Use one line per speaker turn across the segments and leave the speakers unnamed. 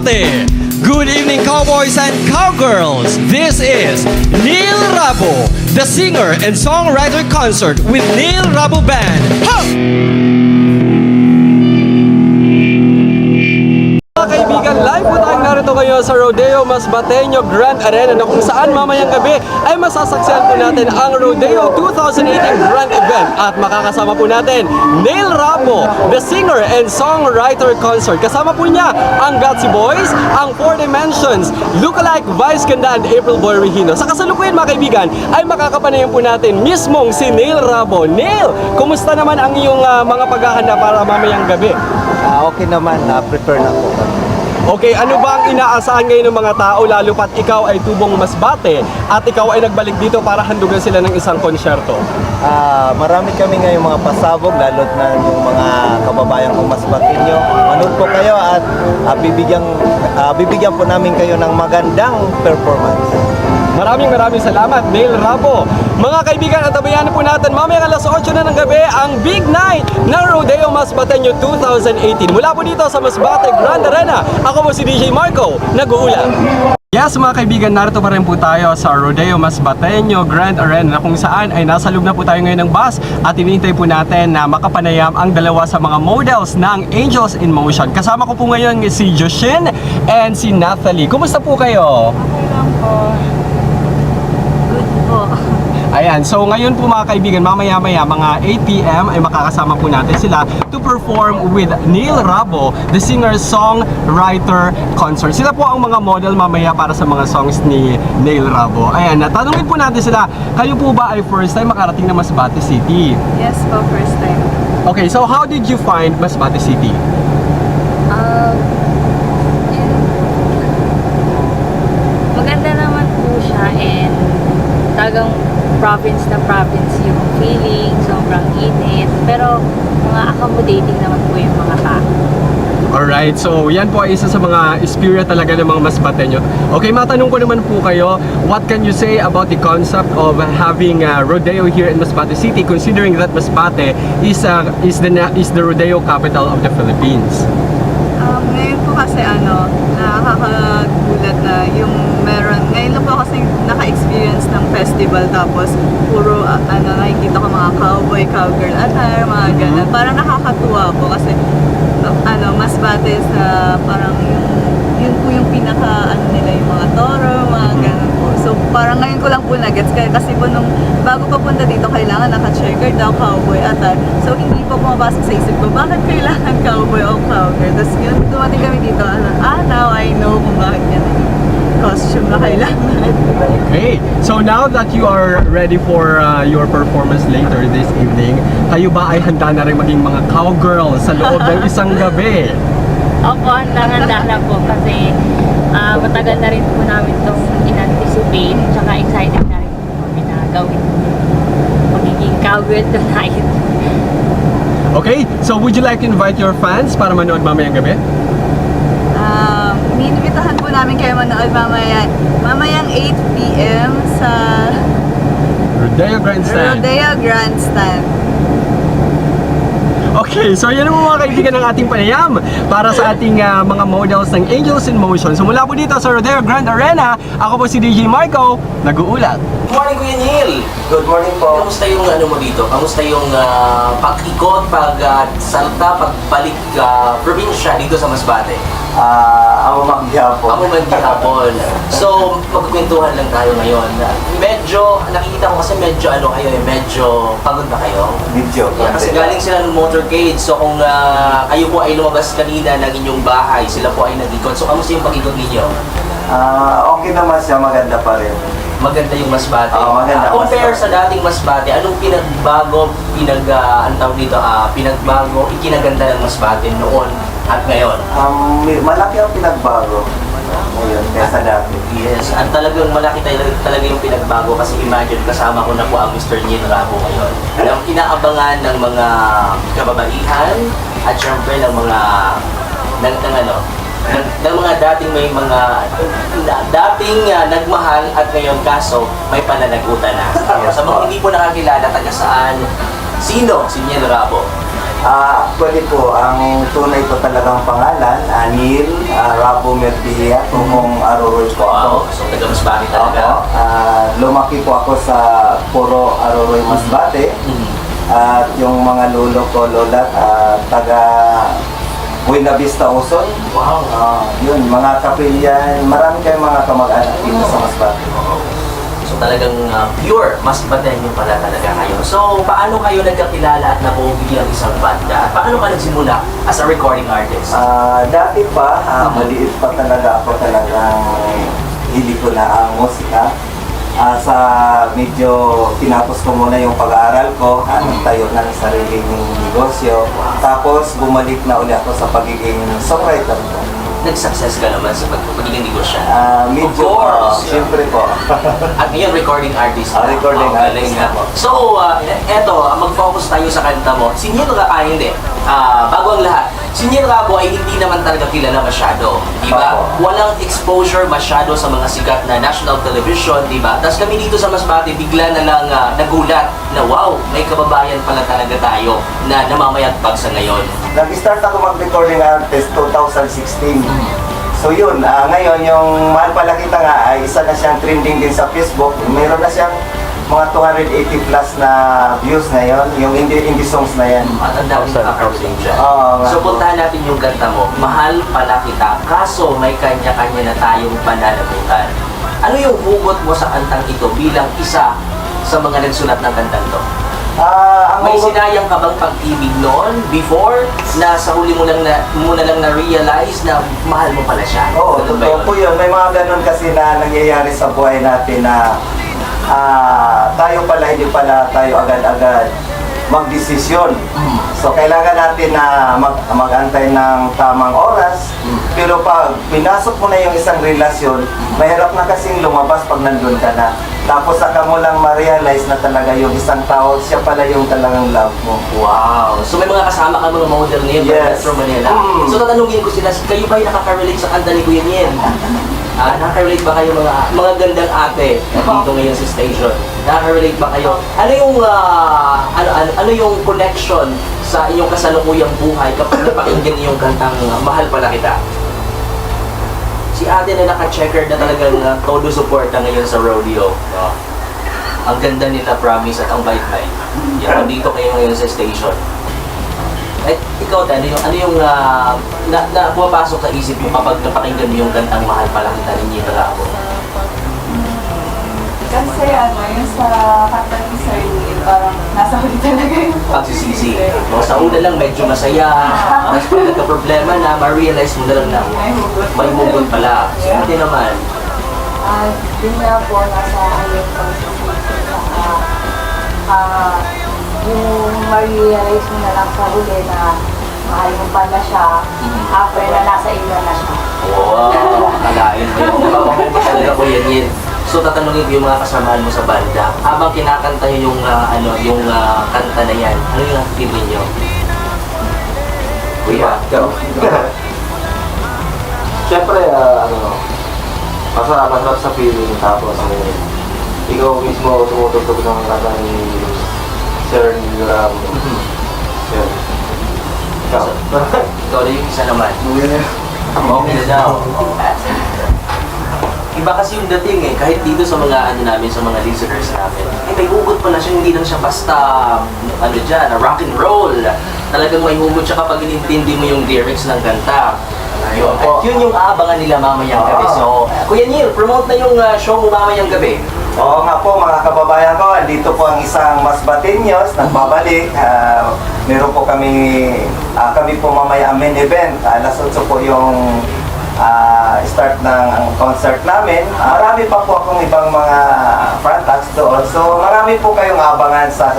Masbate. Good evening, cowboys and cowgirls. This is Neil Rabo, the singer and songwriter concert with Neil Rabo Band. Ha! Mga kaibigan, live po tayong narito ngayon sa Rodeo Masbateño Grand Arena na kung saan mamayang gabi ay masasaksihan po natin ang Rodeo 2018 Grand Event at makakasama po natin Neil Rabo, the singer and songwriter concert. Kasama po niya ang Gutsy Boys, ang Four Dimensions, Lookalike Vice Ganda and April Boy Regino. Sa kasalukuyan mga kaibigan ay makakapanayan po natin mismong si Neil Rabo. Neil, kumusta naman ang iyong mga paghahanda para mamayang gabi?
Okay naman, prepare na po.
Okay, ano ba ang inaasahan ngayon ng mga tao lalo pat ikaw ay tubong Masbate at ikaw ay nagbalik dito para handugan sila ng isang konsyerto?
Marami kami ngayong mga pasabog, lalo't na yung mga kababayan kong Masbateño. Manood po kayo at bibigyan po namin kayo ng magandang performance.
Maraming salamat, Neil Rabo. Mga kaibigan, antabayan po natin mamaya alas 8 na ng gabi ang big night ng Rodeo Masbateño 2018. Mula po dito sa Masbate Grand Arena, ako po si DJ Marco, nag-uulat. Yes mga kaibigan, narito pa rin po tayo sa Rodeo Masbateño Grand Arena na kung saan ay nasa loob na po tayo ngayon ng bus at hinihintay po natin na makapanayam ang dalawa sa mga models ng Angels in Motion. Kasama ko po ngayon si Joshin and si Nathalie. Kumusta po kayo?
Okay lang po. Good po.
Ayan, so ngayon po mga kaibigan, mamaya-maya mga 8 PM ay makakasama po natin sila to perform with Neil Rabo, the singer-songwriter concert. Sila po ang mga model mamaya para sa mga songs ni Neil Rabo. Ayan, natanungin po natin sila, kayo po ba ay first time makarating na Masbate City?
Yes po, first time.
Okay, so how did you find Masbate City?
Maganda naman po siya and talagang province na province yung feeling, sobrang init. Pero mga accommodating naman po yung mga tao.
Alright, so yan po ay isa sa mga spirit talaga ng mga Masbateño. Okay, matanong ko naman po kayo, what can you say about the concept of having rodeo here in Masbate City, considering that Masbate is the rodeo capital of the Philippines?
Ngayon po kasi nakakagulat na yung meron. Ngayon lang po kasi naka-experience ng festival tapos puro nakikita ko mga cowboy, cowgirl attire, mga ganun. Parang nakakatuwa po kasi Masbate sa parang yun po yung pinaka nila yung mga toro, mga ganun po. So parang ngayon ko lang po na-gets kasi po nung bago pa punta dito kailangan naka-checkered daw cowboy attire. So hindi po pumapasok sa isip ko bakit kailangan cowboy o cowgirl. Tapos yun, dumating kami dito, now I know kung bakit yan costume na kailangan.
Okay, so now that you are ready for your performance later this evening, kayo ba ay handa na rin maging mga cowgirl sa loob ng isang gabi?
Opo, handa na po kasi matagal na rin po namin itong in-anticipate tsaka excited na rin po kami na gawin magiging cowgirl tonight.
Okay, so would you like to invite your fans para manood mamayang gabi?
Inimbitahan po namin kayo manood mamayang 8 PM sa
Rodeo Grandstand.
Rodeo Grandstand.
Okay, so yan ang mga kaibigan ng ating panayam para sa ating mga models ng Angels in Motion. So mula po dito sa Rodeo Grand Arena, ako po si DJ Marco, nag-uulat.
Good morning, Kuya Neil!
Good morning po.
Kamusta yung mo dito? Kamusta yung pag-ikot, pag-salta, pagbalik probinsya dito sa Masbate?
Ako maghihapon.
Ako maghihapon. So, magkwentuhan lang tayo ngayon. Medyo, nakikita ko kasi medyo kayo medyo pagod na kayo.
Video.
Kasi galing sila ng motorcade. So, kung kayo po ay lumabas kanina ng inyong bahay, sila po ay nag-ikot. So, kamusta yung pag-ikot ninyo?
Okay naman siya, maganda pa rin.
Maganda yung Masbate.
Maganda.
Compare sa dating Masbate, anong pinagbago, pinagbago, ikinaganda ng Masbate noon at ngayon?
Malaki ang pinagbago ngayon kaysa dati.
Yes, at talagang malaki talaga yung pinagbago kasi imagine kasama ko na po ang Mr. Neil Rabo ngayon. Ang inaabangan ng mga kababaihan at syempre ng mga ng mga dating may mga nagmahal at ngayon kaso may pananagutan na. Sa mga hindi po nakakilala taga saan, sino si Neil Rabo?
Actually po, ang tunay ko talagang pangalan, Neil Rabo Mertihia, Tumong Aroroy po ako.
Wow, so taga-Masbate talaga.
Lumaki po ako sa Puro Aroroy, Masbate. At yung mga lolo ko, lola, taga Buena Vista, Uson.
Wow.
Yun, mga kapilyan, marami kayong mga kamag-anak dito sa Masbate.
So talagang pure Masbateño pala talaga kayo. So paano kayo nagkakilala at nabuo bilang isang banda? At paano ka nagsimula as a recording artist?
Dati pa, maliit pa talaga ako talagang hilig ko na ang musika. Sa medyo tinapos ko muna yung pag-aaral ko, tayo ng sariling negosyo. Tapos bumalik na uli ako sa pagiging songwriter ko.
Nag-success ka naman sa pagiging negosyo.
Medyo,
Of course.
siyempre po.
At ngayon, recording artist.
Recording artist
galing nga.
na po.
So, eto, mag-focus tayo sa kanta mo. Si Neil Rabo, hindi. Bago ang lahat, si Neil Rabo ay hindi naman talaga kilala masyado. Diba?
Opo.
Walang exposure masyado sa mga sikat na national television, diba? Tapos kami dito sa Masbate, bigla na lang nagulat na wow, may kababayan pala talaga tayo na namamayagpag sa ngayon.
Nag-start ako mag-recording artist 2016. So yun, ngayon yung Mahal Pala Kita nga ay isa na siyang trending din sa Facebook. Meron na siyang mga 280 plus na views ngayon, yung indie songs na yan.
At ang daming nakaka-relate dyan.
Oo nga
So
po.
puntahan natin yung kanta mo, Mahal Pala Kita, kaso may kanya-kanya na tayong pananagutan. Ano yung hugot mo sa kantang ito bilang isa sa mga nagsulat ng kantang to?
Ang
May
hugot-
sinayang ka bang pag-ibig noon before na sa huli mo lang na-realize na mahal mo pala siya?
Oo,
Ganun ba
totoo
yun?
po yun. May mga ganun kasi na nangyayari sa buhay natin na tayo pala, hindi pala tayo agad-agad magdesisyon. So kailangan natin na mag-antay ng tamang oras. Pero pag pinasok mo na yung isang relasyon, mahirap na kasing lumabas pag nandun ka na. Tapos saka mo lang ma-realize na talaga yung isang tao, siya pala yung talagang love mo.
Wow! So may mga kasama ka mga model ngayon
Yes.
Metro Manila.
Mm.
So tatanungin ko sila, kayo ba yung nakaka-relate sa kanta ni Kuya Nien? Nakaka-relate ba kayo mga gandang ate dito ngayon sa station? Nakaka-relate ba kayo? Ano yung connection sa inyong kasalukuyang buhay kapag napakinggan niyo yung kantang Mahal Pala Kita? Si ate na naka-checker na talagang todo suporta ngayon sa rodeo. Ang ganda nila, promise, at ang bait-bait. Yan, dito kayo ngayon sa station. Eh, ikaw, ano yung pumapasok sa isip mo kapag napakinggan mo yung kantang Mahal Pala Kita ni Neil Rabo?
Kasi yung sa kanta ni Sir Neil, parang nasa huli talaga yung
Pagsisisi. No, sa una lang medyo masaya. Mas pag nagka-problema na, ma-realize mo na lang na may hugot pala. Si ate naman.
Yun nga po, nasa ayun yung ma-realize mo na lang sa huli na mahal mo pala siya after na nasa iyo na siya.
Wow, kalain mo yun. Napapakul mo talaga ko yan yun. So tatanungin ko yung mga kasamahan mo sa banda. Habang kinakanta nyo yung kanta na yan, ano yung feeling nyo? Kuya, ikaw.
Siyempre, masarap sa feeling, tapos ikaw mismo tumutugtog ng kanta ni Sir Neil Rabo. Sir. Ikaw.
Ikaw na yung isa naman. Okay na daw. Iba kasi yung dating kahit dito sa mga namin, sa mga listeners namin, may hugot pala siya, hindi lang siya basta, rock and roll. Talagang may hugot siya kapag inintindi mo yung lyrics ng kanta. Ayun. At yun yung aabangan nila mamayang gabi. So, Kuya Neil, promote na yung show mo mamayang gabi.
Oo nga po mga kababayan ko, dito po ang isang Masbateños, nagbabalik. Meron po kami po mamaya ang main event. Alas 8 po yung start ng concert namin. Marami pa po akong ibang mga front acts doon. So marami po kayong abangan sa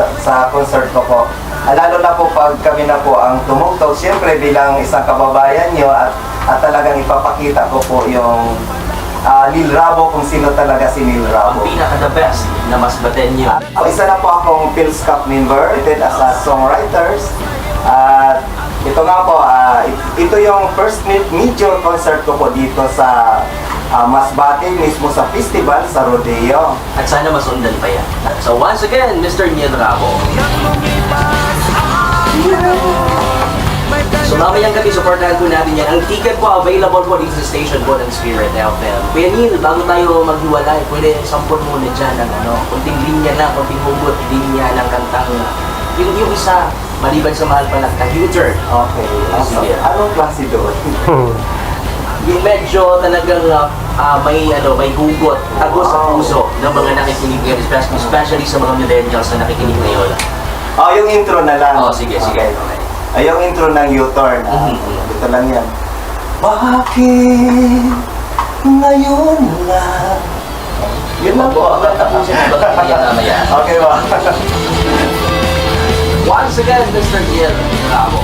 concert ko po. Lalo na po pag kami na po ang tumugtog. Siyempre bilang isang kababayan nyo at talagang ipapakita ko po yung Neil Rabo kung sino talaga si Neil
Ang
Rabo.
pinaka-the best na Masbateño.
Isa na po akong Phil's Cup member, as a songwriters. At ito nga po, ito yung first major concert ko po dito sa Masbate, mismo sa festival, sa Rodeo.
At sana masundan pa yan. So once again, Mr. Neil Rabo. So mamayang gabi, supportahan po natin yan. Ang ticket po available po dito sa station po ng Spirit FM. Kuya Neil, bago tayo maghiwalay, pwede sampon muna dyan ng konting linya lang, konting hugot, linya ng kantang yung isa, maliban sa mahal pa ng ka-U-turn.
Okay.
Sige.
Anong klase doon?
Yung medyo talagang may hugot, tagos sa puso ng mga nakikinig ngayon, especially sa mga millennials na nakikinig ngayon.
Yung intro na lang.
Sige.
Okay. Yung intro ng U-turn. Ito lang yan. Bakit ngayon lang? Yun lang po.
Tapusin ang bagay mamaya.
Okay ba?
Once again, Mr. Neil Rabo.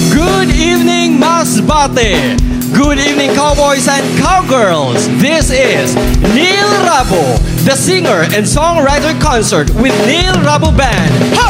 Good evening, Masbate! Good evening, cowboys and cowgirls! This is Neil Rabo, the singer and songwriter concert with Neil Rabo Band. Ho!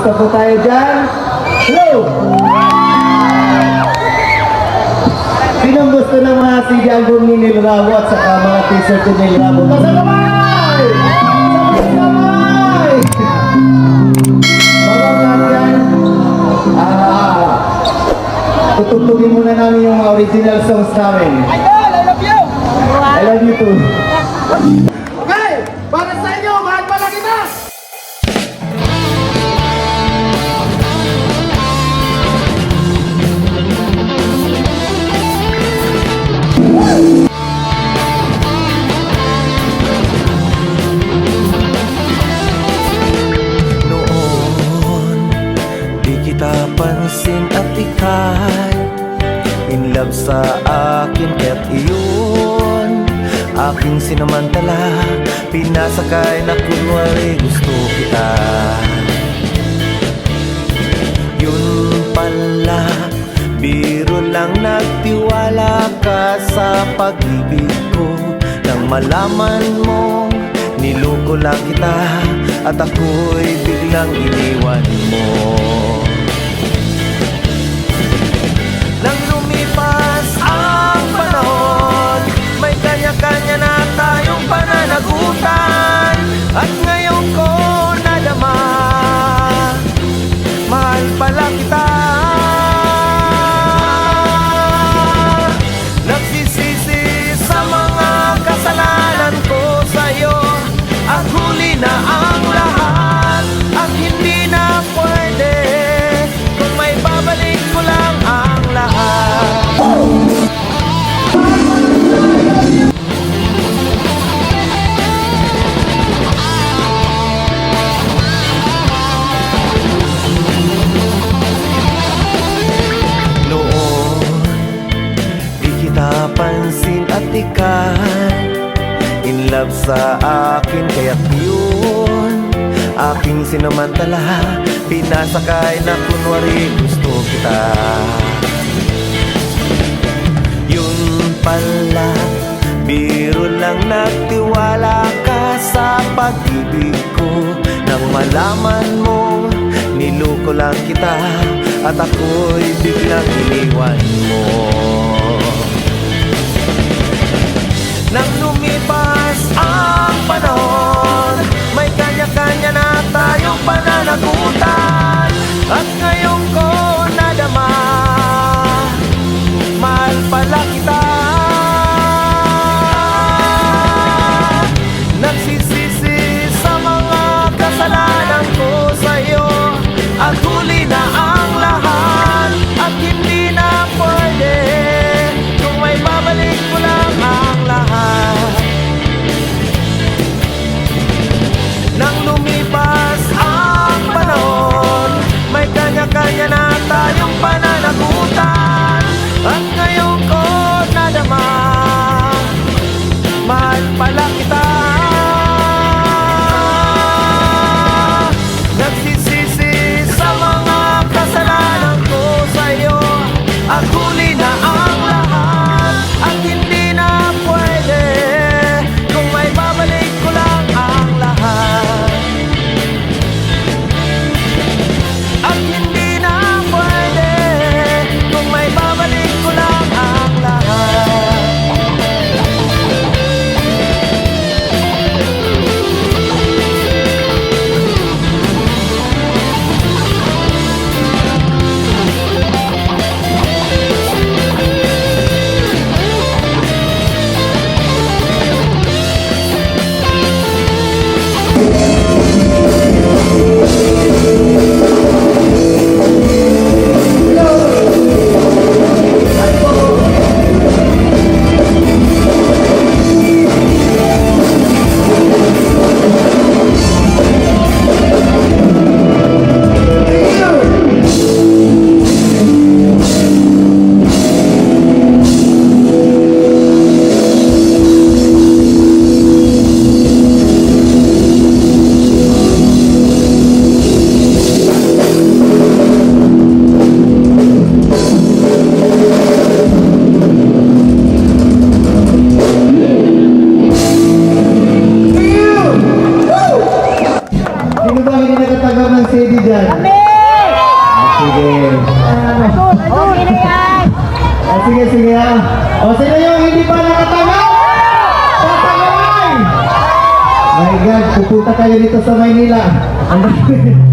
Kamusta po tayo dyan? Hello! Sinong gusto ng mga CD album ni Neil Rabo at saka mga t-shirt ni Neil Rabo? Sabay! Sabay! Mga kagyan, tutugtugin muna namin yung mga original songs namin.
Idol, I love you!
I love you too.
Okay, para sa inyo, mahal pala kita!
Noon, di kita pansin at ika'y in love sa akin, kaya't iyon aking sinamantala, pinasakay na kunwari gusto kita. Yun pala, biro lang, nagtiwala ka sa pag-ibig ko. Nang malaman mo, niloko lang kita at ako'y biglang iniwan mo. Nang lumipas ang panahon, may kanya-kanya na tayong pananagutan. At ngayon ko nadama, mahal pala kita. Nagsisisi sa mga kasalanan ko sa'yo, at huli na ang lahat. At hindi na pwede kung may babalik ko lang ang lahat. Noon, di kita pansin at ika'y in love sa akin, kaya't yun aking sinamantala, pinasakay na kunwari gusto kita. Yun pala, biro lang, nagtiwala ka sa pag-ibig ko. Nang malaman mo, niloko lang kita at ako'y biglang iniwan mo. Nang lumipas ang panahon, may kanya-kanya na tayong pananagutan. At ngayon ko nadama, mahal pala kita. Nagsisisi sa mga kasalanan ko sa'yo, at huli na ang lahat. At hindi na pwede kung may babalik ko lang ang lahat.
Sige.
Okay na yan!
Sige, sige ha. O, sino yung hindi pa nakatanggap? Tatangay! My God, pupunta kayo dito sa Maynila. Ang dami.